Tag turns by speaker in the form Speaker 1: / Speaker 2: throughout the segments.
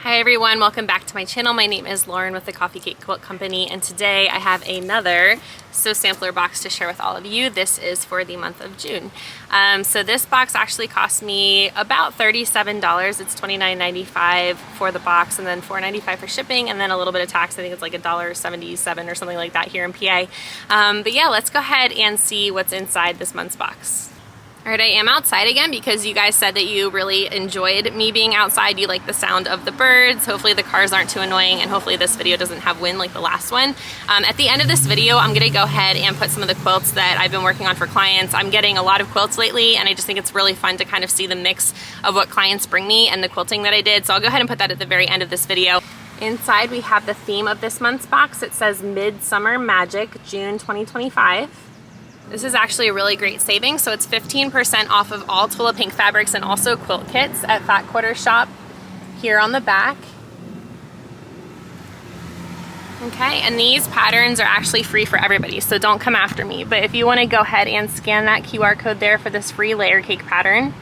Speaker 1: Hi everyone, welcome back to my channel. My name is Lauren with the Coffee Cake Quilt Company, and today I have another sew sampler box to share with all of you. This is for the month of June. So this box actually cost me about $37. It's $29.95 for the box and then $4.95 for shipping and then a little bit of tax. I think it's like $1.77 or something like that here in PA. But yeah, let's go ahead and see what's inside this month's box. All right, I am outside again because you guys said that you really enjoyed me being outside. You like the sound of the birds. Hopefully the cars aren't too annoying, and hopefully this video doesn't have wind like the last one. At the end of this video, I'm gonna go ahead and put some of the quilts that I've been working on for clients. I'm getting a lot of quilts lately, and I just think it's really fun to kind of see the mix of what clients bring me and the quilting that I did. So I'll go ahead and put that at the very end of this video. Inside, we have the theme of this month's box. It says Midsummer Magic, June 2025. This is actually a really great saving, so it's 15% off of all Tula Pink fabrics and also quilt kits at Fat Quarter Shop here on the back. Okay, and these patterns are actually free for everybody, so don't come after me. But if you want to go ahead and scan that QR code there for this free layer cake pattern.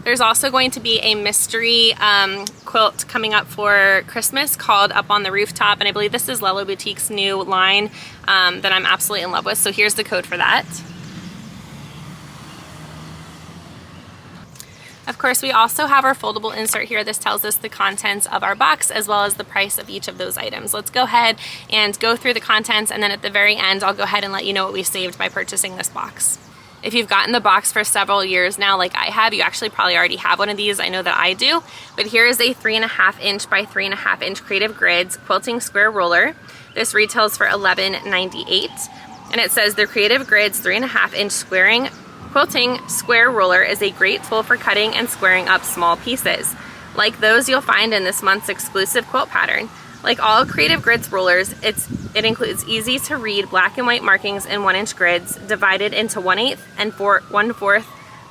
Speaker 1: There's also going to be a mystery quilt coming up for Christmas called Up on the Rooftop, and I believe this is Lello Boutique's new line that I'm absolutely in love with, so here's the code for that. Of course, we also have our foldable insert here. This tells us the contents of our box as well as the price of each of those items. Let's go ahead and go through the contents, and then at the very end I'll go ahead and let you know what we saved by purchasing this box. If you've gotten the box for several years now like I have, you actually probably already have one of these. I know that I do. But here is a 3.5 inch by 3.5 inch Creative Grids quilting square ruler. This retails for $11.98. And it says the Creative Grids 3.5 inch quilting square ruler is a great tool for cutting and squaring up small pieces, like those you'll find in this month's exclusive quilt pattern. Like all Creative Grids rulers, it includes easy to read black and white markings in 1 inch grids divided into 1/8 and 1/4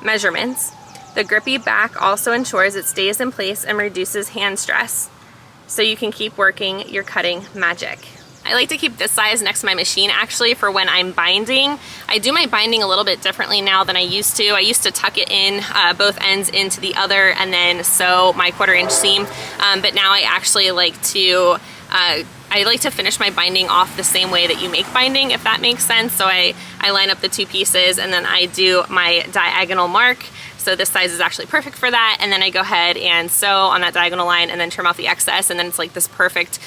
Speaker 1: measurements. The grippy back also ensures it stays in place and reduces hand stress, so you can keep working your cutting magic. I like to keep this size next to my machine actually for when I'm binding. I do my binding a little bit differently now than I used to. I used to tuck it in both ends into the other and then sew my 1/4 inch seam, but now I actually like to finish my binding off the same way that you make binding, if that makes sense. So I line up the two pieces and then I do my diagonal mark. So this size is actually perfect for that. And then I go ahead and sew on that diagonal line and then trim off the excess. And then it's like this perfect,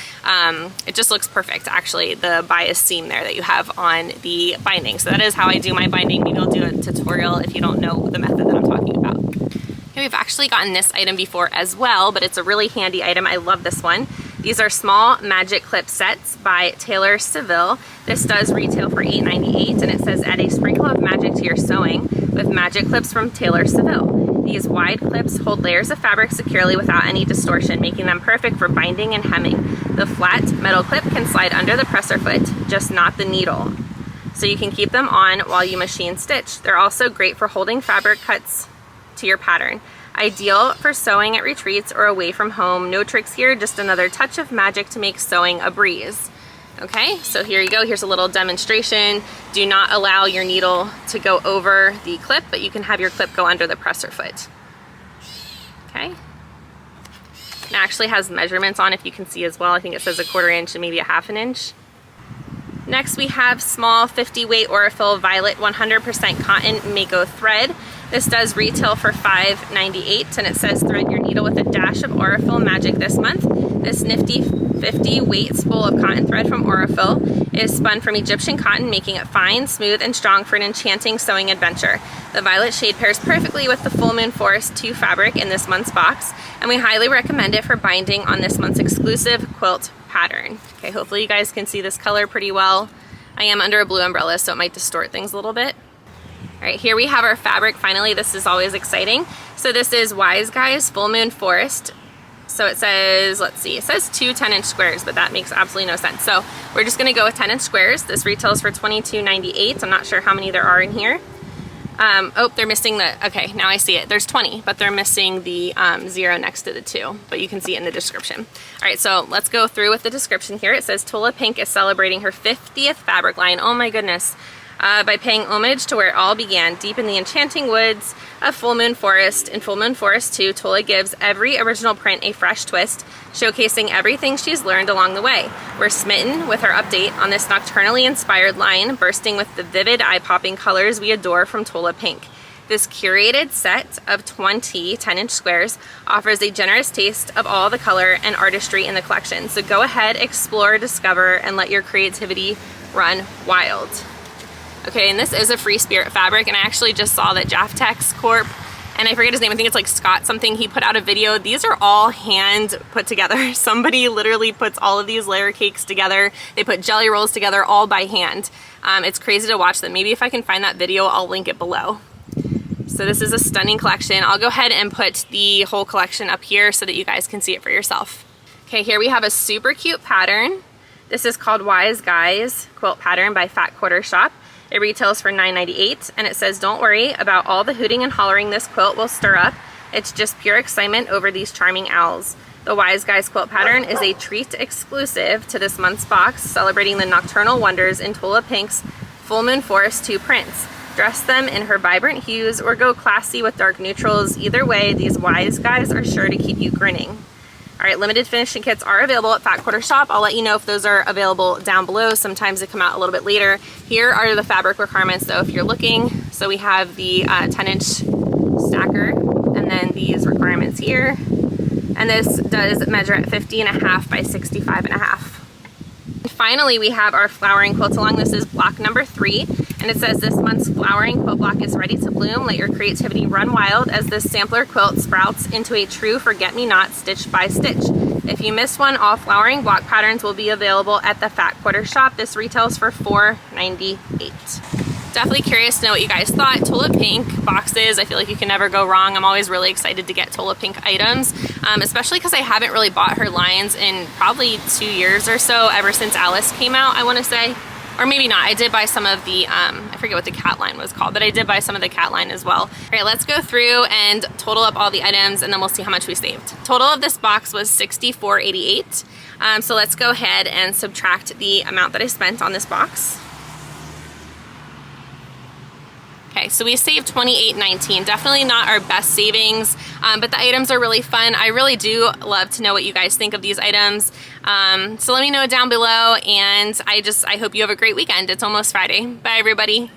Speaker 1: it just looks perfect actually, the bias seam there that you have on the binding. So that is how I do my binding. Maybe I'll do a tutorial if you don't know the method that I'm talking about. Okay, we've actually gotten this item before as well, but it's a really handy item. I love this one. These are small magic clip sets by Taylor Seville. This does retail for $8.98, and it says add a sprinkle of magic to your sewing with magic clips from Taylor Seville. These wide clips hold layers of fabric securely without any distortion, making them perfect for binding and hemming. The flat metal clip can slide under the presser foot, just not the needle, so you can keep them on while you machine stitch. They're also great for holding fabric cuts to your pattern. Ideal for sewing at retreats or away from home. No tricks here, just another touch of magic to make sewing a breeze. Okay, so here you go. Here's a little demonstration. Do not allow your needle to go over the clip, but you can have your clip go under the presser foot. Okay. It actually has measurements on, if you can see as well. I think it says 1/4 inch and maybe 1/2 inch. Next we have small 50 weight Aurifil Violet 100% cotton Mako thread. This does retail for $5.98, and it says thread your needle with a dash of Aurifil magic this month. This nifty 50 weight spool of cotton thread from Aurifil is spun from Egyptian cotton, making it fine, smooth, and strong for an enchanting sewing adventure. The violet shade pairs perfectly with the Full Moon Forest 2 fabric in this month's box, and we highly recommend it for binding on this month's exclusive quilt pattern. Okay, hopefully you guys can see this color pretty well. I am under a blue umbrella, so it might distort things a little bit. All right, here we have our fabric. Finally, this is always exciting. So this is Wise Guys Full Moon Forest. So it says, let's see, it says 2 10-inch squares, but that makes absolutely no sense. So we're just gonna go with 10-inch squares. This retails for $22.98. I'm not sure how many there are in here. Oh, they're missing the, okay, now I see it. There's 20, but they're missing the 0 next to the 2, but you can see it in the description. All right, so let's go through with the description here. It says Tula Pink is celebrating her 50th fabric line. Oh my goodness. by paying homage to where it all began, deep in the enchanting woods of Full Moon Forest. In Full Moon Forest 2, Tola gives every original print a fresh twist, showcasing everything she's learned along the way. We're smitten with her update on this nocturnally inspired line, bursting with the vivid, eye-popping colors we adore from Tola Pink. This curated set of 20 10-inch squares offers a generous taste of all the color and artistry in the collection. So go ahead, explore, discover, and let your creativity run wild. Okay, and this is a Free Spirit fabric, and I actually just saw that Jaftex Corp, and I forget his name, I think it's like Scott something, he put out a video. These are all hand put together. Somebody literally puts all of these layer cakes together. They put jelly rolls together all by hand. It's crazy to watch them. Maybe if I can find that video, I'll link it below. So this is a stunning collection. I'll go ahead and put the whole collection up here so that you guys can see it for yourself. Okay, here we have a super cute pattern. This is called Wise Guys Quilt Pattern by Fat Quarter Shop. It retails for $9.98, and it says, "Don't worry about all the hooting and hollering this quilt will stir up. It's just pure excitement over these charming owls." The Wise Guys Quilt Pattern is a treat exclusive to this month's box, celebrating the nocturnal wonders in Tola Pink's Full Moon Forest 2 prints. Dress them in her vibrant hues or go classy with dark neutrals. Either way, these Wise Guys are sure to keep you grinning. All right, limited finishing kits are available at Fat Quarter Shop. I'll let you know if those are available down below. Sometimes they come out a little bit later. Here are the fabric requirements though if you're looking. So we have the 10-inch stacker, and then these requirements here. And this does measure at 50.5 by 65.5. Finally, we have our flowering quilt along. This is block number 3, and it says, "This month's flowering quilt block is ready to bloom. Let your creativity run wild as this sampler quilt sprouts into a true forget-me-not stitch by stitch." If you missed one, all flowering block patterns will be available at the Fat Quarter Shop. This retails for $4.98. Definitely curious to know what you guys thought. Tola Pink boxes, I feel like you can never go wrong. I'm always really excited to get Tola Pink items, especially because I haven't really bought her lines in probably 2 years or so, ever since Alice came out, I want to say. Or maybe not. I did buy some of the, I forget what the cat line was called, but I did buy some of the cat line as well. All right, let's go through and total up all the items, and then we'll see how much we saved. Total of this box was $64.88. So let's go ahead and subtract the amount that I spent on this box. Okay, so we saved $28.19. Definitely not our best savings, but the items are really fun. I really do love to know what you guys think of these items. So let me know down below, and I hope you have a great weekend. It's almost Friday. Bye, everybody.